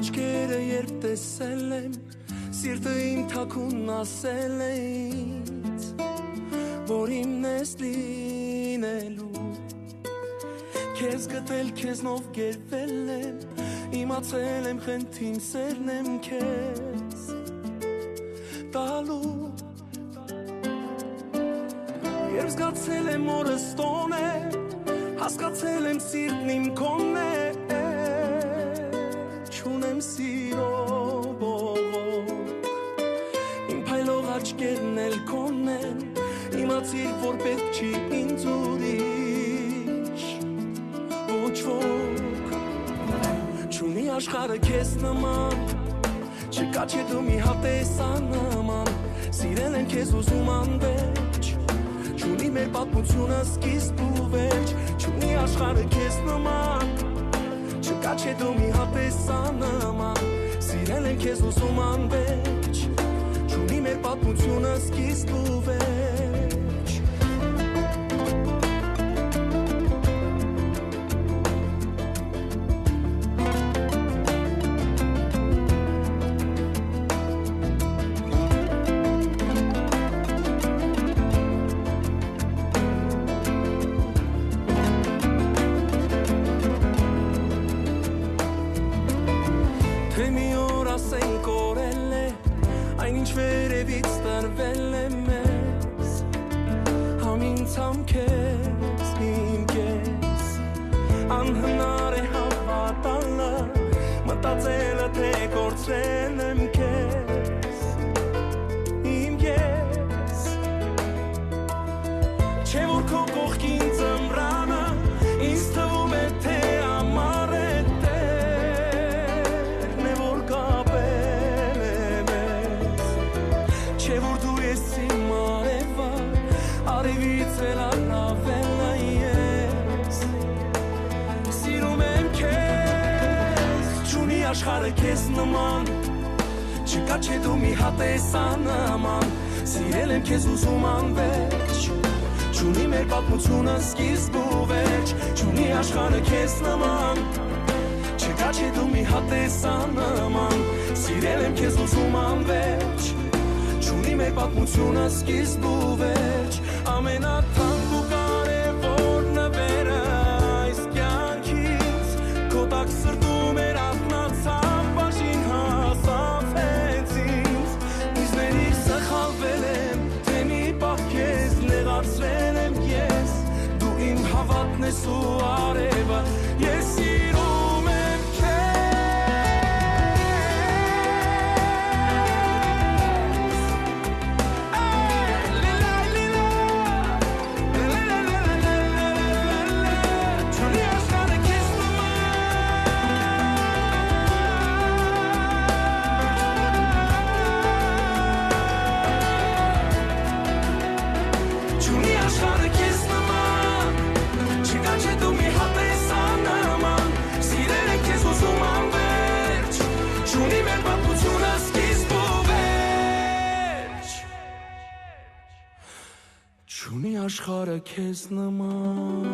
Աչքերը երբ տեսել եմ, սիրտը իմ թաքուն ասել է ինձ, որ իմն ես լինելու, քեզ գտել, քեզնով գերվել եմ, իմացել եմ խնդրին սերն եմ քեզ տալու, երբ զգացել եմ օրս տոն է, հասկացել եմ սիրտն իմ կոնն է, Չունեմ սիրո բողոք, իմ փայլող աչքերն էլ քոնն են, իմացիր, որ պետք չի ինձ ուրիշ, ոչ ոք, չունի աշխարհը քեզ նման, չկա չէ դու մի հատ տեսանման, սիրել եմ քեզ ուզում անվերջ, չունի մեր պատմությունը սկիզբ ու վերջ, չունի աշխարհը քեզ նման, Չկա չէ դու մի հատ տեսանման, սիրել եմ քեզ ուզում անվերջ, չունի մեր պատմությունը սկիզբ ու վերջ Թե մի օր ասենք կորել է, այնինչ վերևից տրվել է մեզ, համ ինձ համ քեզ, իմ կես, անհնար է հավատալը, մտածելը թե կորցրել եմ քեզ, իմ կես, չէ որ քո կողքին ձմռանը, ինձ թվում է թե ամառ է Չէ որ դու ես իմ արևը, արևից էլ առավել ես, սիրում եմ քեզ, չունի աշխարհը քեզ նման, չկա չէ դու մի հատ տեսանման, սիրել եմ քեզ ուզում անվերջ, չունի մեր պատմությունը սկիզբ ու վերջ, չունի աշխարհը քեզ նման, չկա չէ դու մի հատ տեսանման, սիրել եմ քեզ ուզում անվերջ Չունի մեր պատմությունը սկիզբ ու վերջ Ամենաթանկ ու կարևոր նվերը այս կյանքից Քո տակ սրտում էր ակնացավ բաժին հասավ հենց ինձ Ինձներից սխալվել եմ, թե մի պահ քեզ նեղացրել եմ ես Դու իմ հավատն ես ու արևը, ես սիրում եմ Չունի աշխարհը քեզ նման